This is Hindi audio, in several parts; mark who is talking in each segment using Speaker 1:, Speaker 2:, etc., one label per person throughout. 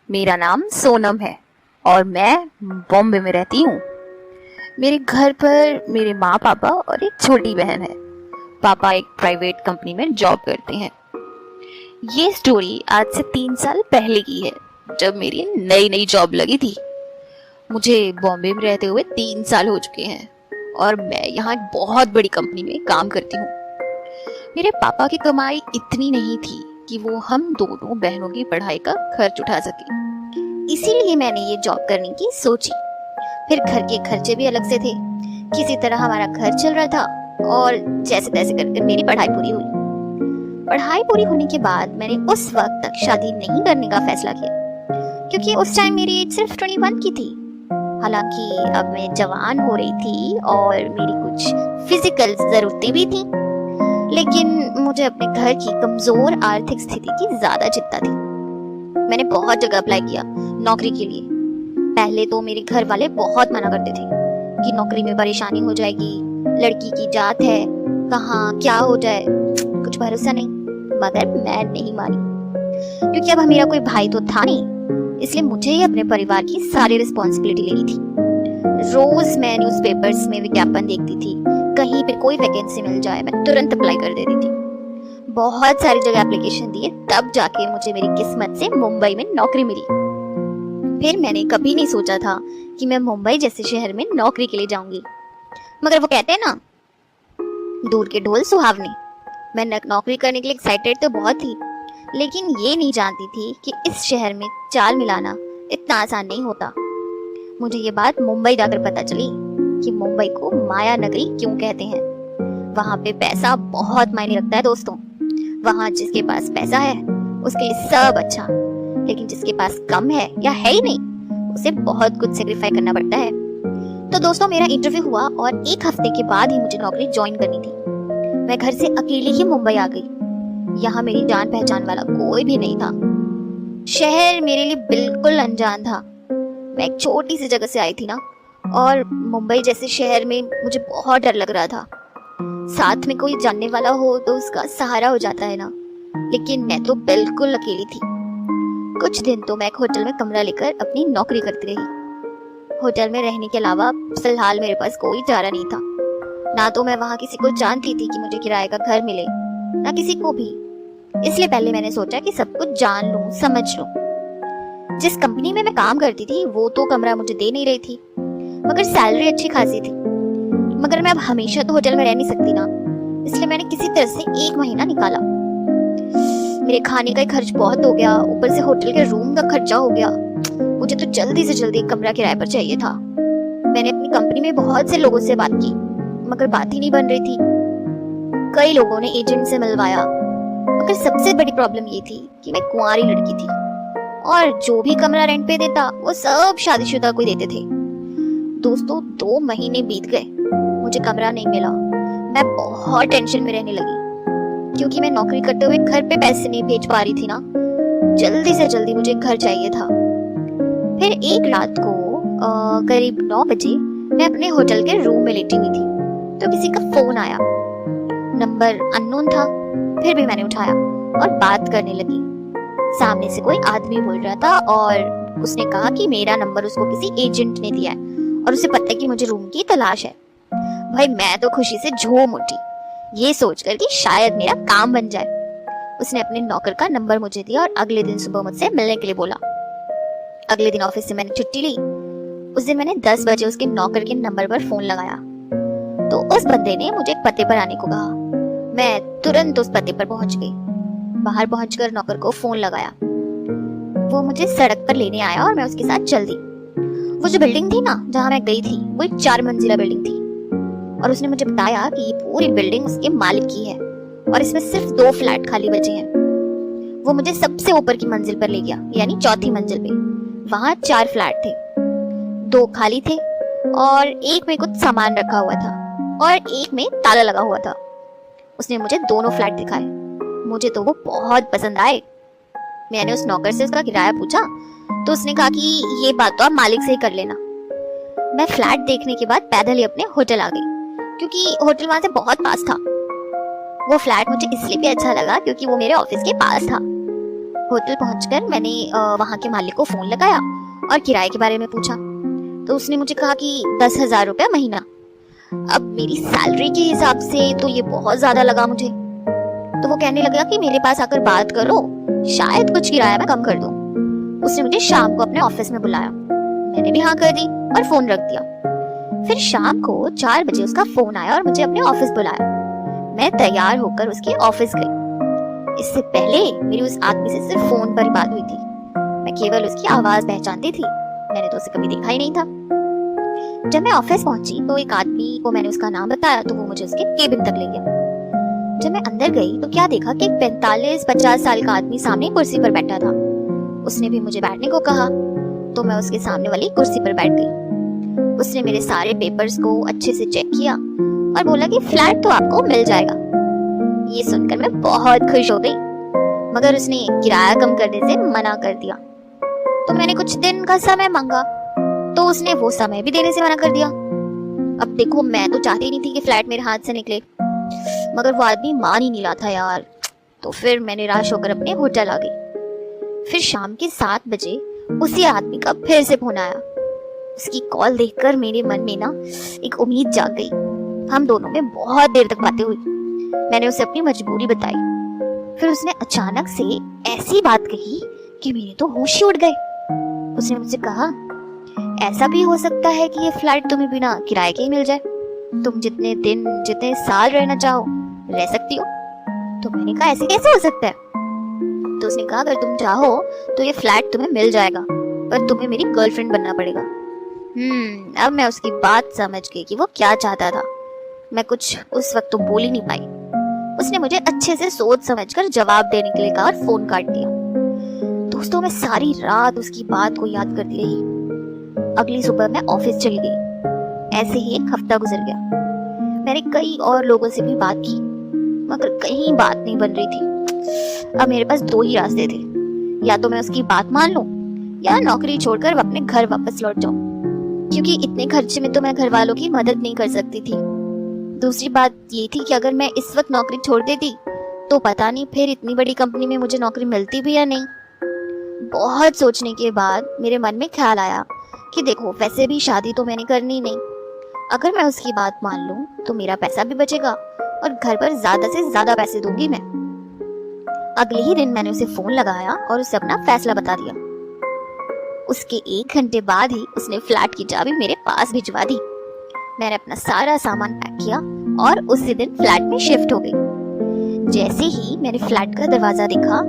Speaker 1: मेरा नाम सोनम है और मैं बॉम्बे में रहती हूँ। मेरे घर पर मेरे माँ पापा और एक छोटी बहन है। पापा एक प्राइवेट कंपनी में जॉब करते हैं। ये स्टोरी आज से 3 साल पहले की है, जब मेरी नई नई जॉब लगी थी। मुझे बॉम्बे में रहते हुए 3 साल हो चुके हैं और मैं यहाँ एक बहुत बड़ी कंपनी में काम करती हूँ। मेरे पापा की कमाई इतनी नहीं थी कि वो हम दोनों बहनों की पढ़ाई का खर्च उठा सके, इसीलिए मैंने ये जॉब करने की सोची। फिर घर के खर्चे भी अलग से थे। किसी तरह हमारा घर चल रहा था और जैसे तैसे कर मेरी पढ़ाई पूरी हुई। पढ़ाई पूरी होने के बाद मैंने उस वक्त तक शादी नहीं करने का फैसला किया, क्योंकि उस टाइम मेरी एज सिर्फ 21 की थी। हालांकि अब मैं जवान हो रही थी और मेरी कुछ फिजिकल जरूरतें भी थी, लेकिन मुझे अपने घर की कमजोर आर्थिक स्थिति की ज्यादा चिंता थी। मैंने बहुत जगह अप्लाई किया नौकरी के लिए। पहले तो मेरे घर वाले बहुत मना करते थे कि नौकरी में परेशानी हो जाएगी, लड़की की जात है, कहाँ क्या हो जाए, कुछ भरोसा नहीं। मगर मैं नहीं मानी, क्योंकि अब मेरा कोई भाई तो था नहीं, इसलिए मुझे ही अपने परिवार की सारी रिस्पॉन्सिबिलिटी लेनी थी। रोज मैं न्यूज़पेपर्स में विज्ञापन देखती थी, कहीं पे कोई वैकेंसी मिल जाए मैं तुरंत अप्लाई कर देती थी। बहुत सारी जगह एप्लीकेशन दिए, तब जाके मुझे मेरी किस्मत से मुंबई में नौकरी मिली। फिर मैंने कभी नहीं सोचा था कि मैं मुंबई जैसे शहर में नौकरी के लिए जाऊंगी, मगर वो कहते हैं ना, दूर के ढोल सुहावने। मैं नौकरी करने के लिए एक्साइटेड तो बहुत थी, लेकिन ये नहीं जानती थी कि इस शहर में चाल मिलाना इतना आसान नहीं होता। मुझे ये बात मुंबई जाकर पता चली कि मुंबई को माया नगरी क्यों कहते हैं। वहाँ पे पैसा बहुत मायने रखता है दोस्तों। वहाँ जिसके पास पैसा है उसके लिए सब अच्छा, लेकिन जिसके पास कम है या है ही नहीं, उसे बहुत कुछ सेक्रीफाई करना पड़ता है। तो दोस्तों, मेरा इंटरव्यू हुआ और 1 हफ्ते के बाद ही मुझे नौकरी ज्वाइन करनी थी। मैं घर से अकेले ही मुंबई आ गई। यहाँ मेरी जान पहचान वाला कोई भी नहीं था। शहर मेरे लिए बिल्कुल अनजान था। मैं एक छोटी सी जगह से आई थी ना, और मुंबई जैसे शहर में मुझे बहुत डर लग रहा था। साथ में कोई जानने वाला हो तो उसका सहारा हो जाता है ना, लेकिन मैं तो बिल्कुल अकेली थी। कुछ दिन तो मैं एक होटल में कमरा लेकर अपनी नौकरी करती रही। होटल में रहने के अलावा फिलहाल मेरे पास कोई चारा नहीं था। ना तो मैं वहाँ किसी को जानती थी कि मुझे किराए का घर मिले, ना किसी को भी। इसलिए पहले मैंने सोचा कि सब कुछ जान लूं, समझ लूं। जिस कंपनी में मैं काम करती थी वो तो कमरा मुझे दे नहीं रही थी, मगर सैलरी अच्छी खासी थी। मगर मैं अब हमेशा तो होटल में रह नहीं सकती ना, इसलिए मैंने किसी तरह से 1 महीना निकाला। मेरे खाने का खर्च बहुत हो गया, ऊपर से होटल के रूम का खर्चा हो गया। मुझे तो जल्दी से जल्दी एक कमरा किराए पर चाहिए था। मैंने अपनी कंपनी में बहुत से लोगों से बात की, मगर बात ही नहीं बन रही थी। कई लोगों ने एजेंट से मिलवाया, मगर सबसे बड़ी प्रॉब्लम ये थी कि मैं कुंवारी लड़की थी और जो भी कमरा रेंट पे देता वो सब शादीशुदा को देते थे। दोस्तों, 2 महीने बीत गए, मुझे कमरा नहीं मिला। मैं बहुत टेंशन में रहने लगी, क्योंकि मैं नौकरी करते हुए घर पे पैसे नहीं भेज पा रही थी ना। जल्दी से जल्दी मुझे घर चाहिए था। फिर एक रात को करीब 9 बजे मैं अपने होटल के रूम में लेटी हुई थी, तो किसी का फोन आया। नंबर अननोन था, फिर भी मैंने उठाया और बात करने लगी। सामने से कोई आदमी बोल रहा था और उसने कहा कि मेरा नंबर उसको किसी एजेंट ने दिया है और उसे पता है कि मुझे रूम की तलाश है। भाई, मैं तो खुशी से झूम उठी, ये सोचकर कि शायद मेरा काम बन जाए। उसने अपने नौकर का नंबर मुझे दिया और अगले दिन सुबह मुझसे मिलने के लिए बोला। अगले दिन ऑफिस से मैंने छुट्टी ली। उस दिन मैंने 10 बजे उसके नौकर के नंबर पर फोन लगाया, तो उस बंदे ने मुझे एक पते पर आने को कहा। मैं तुरंत उस पते पर पहुंच गई। बाहर पहुंचकर नौकर को फोन लगाया। वो मुझे सड़क पर लेने आया और मैं उसके साथ चल दी। वो जो बिल्डिंग थी ना जहाँ मैं गई थी, वो एक 4 मंजिला बिल्डिंग थी, और उसने मुझे बताया कि ये पूरी बिल्डिंग उसके मालिक की है और इसमें सिर्फ 2 फ्लैट खाली बचे हैं। वो मुझे सबसे ऊपर की मंजिल पर ले गया, यानी 4थी मंजिल पे। वहाँ 4 फ्लैट थे, 2 खाली थे और एक में कुछ सामान रखा हुआ था और एक में ताला लगा हुआ था। उसने मुझे दोनों फ्लैट दिखाए। मुझे तो वो बहुत पसंद आए। मैंने उस नौकर से उसका किराया पूछा, तो उसने कहा कि ये बात तो आप मालिक से ही कर लेना। मैं फ्लैट देखने के बाद पैदल ही अपने होटल आ गई, क्योंकि होटल वहां से बहुत पास था। वो फ्लैट मुझे इसलिए भी अच्छा लगा क्योंकि वो मेरे ऑफिस के पास था।
Speaker 2: होटल पहुंचकर मैंने वहां के मालिक को फोन लगाया और किराए के बारे में पूछा। तो उसने मुझे कहा कि 10,000 रुपया महीना। अब मेरी सैलरी के हिसाब से तो ये बहुत ज्यादा लगा मुझे। तो वो कहने लगा कि मेरे पास आकर बात करो, शायद कुछ किराया मैं कम कर दूं। उसने मुझे शाम को अपने ऑफिस में बुलाया। मैंने भी हाँ कर दी और फोन रख दिया। फिर शाम को 4 बजे उसका फोन आया और मुझे अपने ऑफिस बुलाया। मैं तैयार होकर उसके ऑफिस गई। इससे पहले मेरी उस आदमी से सिर्फ फोन पर ही बात हुई थी। मैं केवल उसकी आवाज पहचानती थी, मैंने तो उसे कभी देखा ही नहीं था। जब मैं ऑफिस पहुंची तो एक आदमी को मैंने उसका नाम बताया तो वो मुझे उसके केबिन तक ले गया। जब मैं अंदर गई तो क्या देखा कि एक 45-50 साल का आदमी सामने कुर्सी पर बैठा था। उसने भी मुझे बैठने को कहा तो मैं उसके सामने वाली कुर्सी पर बैठ गई। उसने मेरे सारे पेपर्स को अच्छे से चेक किया और बोला कि फ्लैट तो आपको मिल जाएगा। ये सुनकर मैं बहुत खुश हो गई, मगर उसने किराया कम करने से मना कर दिया। तो मैंने कुछ दिन का समय मांगा तो उसने वो समय भी देने से मना कर दिया। अब देखो, मैं तो चाहती नहीं थी कि फ्लैट मेरे हाथ से निकले, मगर वो आदमी मान ही नहीं रहा था यार। तो फिर मैं निराश होकर अपने होटल आ गई। फिर शाम के 7 बजे उसी आदमी का फिर से फोन आया। उसकी कॉल देखकर मेरे मन में ना एक उम्मीद जाग गई। हम दोनों में बहुत देर तक बातें हुई। मैंने उसे अपनी मजबूरी बताई। फिर उसने अचानक से ऐसी बात कही कि मेरे तो होश ही उड़ गए। उसने मुझसे कहा, ऐसा भी हो सकता है कि ये फ्लैट तुम्हें बिना किराए के ही मिल जाए। तुम जितने दिन जितने साल रहना चाहो रह सकती हो। तो मैंने कहा, ऐसे कैसे हो सकता है? तो उसने कहा, अगर तुम चाहो तो ये फ्लैट तुम्हें मिल जाएगा, पर तुम्हें मेरी गर्लफ्रेंड बनना पड़ेगा। अब मैं उसकी बात समझ गई कि वो क्या चाहता था। मैं कुछ उस वक्त तो बोल ही नहीं पाई। उसने मुझे अच्छे से सोच समझकर जवाब देने के लिए कहा और फोन काट दिया। दोस्तों, मैं सारी रात उसकी बात को याद करती रही। अगली सुबह मैं ऑफिस चली गई। ऐसे ही एक हफ्ता गुजर गया। मैंने कई और लोगों से भी बात की, मगर कहीं बात नहीं बन रही थी। अब मेरे पास 2 ही रास्ते थे, या तो मैं उसकी बात मान लूं या नौकरी छोड़कर अपने घर वापस लौट जाऊं, क्योंकि इतने खर्चे में तो मैं घर वालों की मदद नहीं कर सकती थी। दूसरी बात ये थी कि अगर मैं इस वक्त नौकरी छोड़ देती तो पता नहीं फिर इतनी बड़ी कंपनी में मुझे नौकरी मिलती भी या नहीं। बहुत सोचने के बाद मेरे मन में ख्याल आया कि देखो, वैसे भी शादी तो मैंने करनी नहीं। अगर मैं उसकी बात मान लूं तो मेरा पैसा भी बचेगा और घर पर ज्यादा से ज्यादा पैसे दूंगी मैं। अगले ही दिन मैंने उसे फोन लगाया और उसे अपना फैसला बता दिया। उसके 1 घंटे बाद ही उसने फ्लैट की चाबी मेरे पास भिजवा दी। मैंने अपना सारा सामान पैक किया और उसी दिन फ्लैट में शिफ्ट हो गई। जैसे ही मैंने फ्लैट का दरवाजा देखा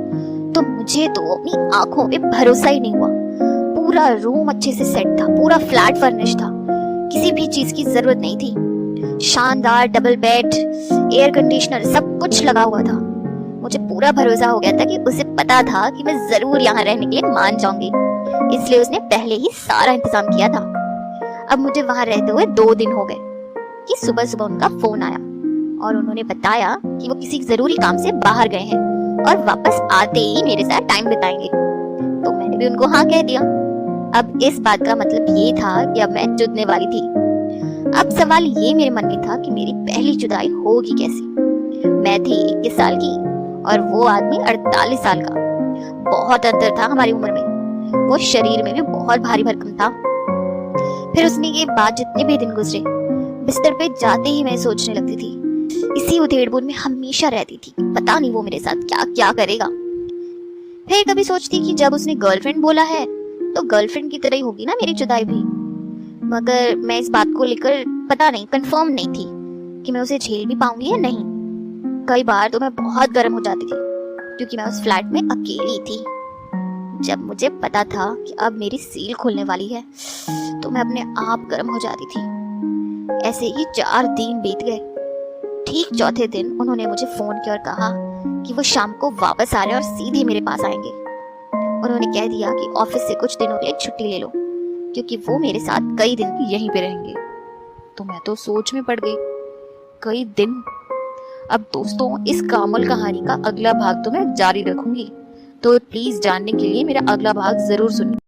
Speaker 2: तो मुझे तो अपनी आंखों पे भरोसा ही नहीं हुआ। पूरा रूम अच्छे से सेट था, पूरा फ्लैट फर्निश था, किसी भी चीज की जरूरत नहीं थी। शानदार डबल बेड, एयर कंडीशनर, सब कुछ लगा हुआ था। मुझे पूरा भरोसा हो गया था कि उसे पता था कि मैं जरूर यहाँ रहने के लिए मान जाऊंगी, इसलिए उसने पहले ही सारा इंतजाम किया था। अब मुझे वहां रहते हुए 2 दिन हो गए कि सुबह सुबह उनका फोन आया और उन्होंने बताया कि वो किसी जरूरी काम से बाहर गए हैं और वापस आते ही मेरे साथ टाइम बिताएंगे। तो मैंने भी उनको हाँ कह दिया। अब इस बात का मतलब ये था कि अब मैं जुड़ने वाली थी। अब सवाल ये मेरे मन में था कि मेरी पहली जुदाई होगी कैसी। मैं थी 21 साल की और वो आदमी 48 साल का। बहुत अंतर था हमारी उम्र में। वो शरीर में भी बहुत भारी भरकम था। फिर उसने के बाद जितने भी दिन गुजरे, बिस्तर पे जाते ही मैं सोचने लगती थी, इसी उधेड़-बुन में हमेशा रहती थी। पता नहीं वो मेरे साथ क्या क्या करेगा। फिर कभी सोचती कि जब उसने गर्लफ्रेंड बोला है तो गर्लफ्रेंड की तरह ही होगी ना मेरी जुदाई भी। मगर मैं इस बात को लेकर पता नहीं कंफर्म नहीं थी कि मैं उसे झेल भी पाऊंगी या नहीं। कई बार तो मैं बहुत गर्म हो जाती थी क्योंकि मैं उस फ्लैट में अकेली थी। जब मुझे पता था कि अब मेरी सील खुलने वाली है तो मैं अपने आप गर्म हो जाती थी। ऐसे ही 4 दिन बीत गए। ठीक चौथे दिन उन्होंने मुझे फोन किया और कहा कि वो शाम को वापस आ रहे हैं और सीधे मेरे पास आएंगे। उन्होंने कह दिया कि ऑफिस से कुछ दिनों के लिए छुट्टी ले लो क्योंकि वो मेरे साथ कई दिन यहीं पे रहेंगे। तो मैं तो सोच में पड़ गई, कई दिन। अब दोस्तों, इस कामुल कहानी का अगला भाग तो मैं जारी रखूंगी, तो प्लीज जानने के लिए मेरा अगला भाग जरूर सुनिए।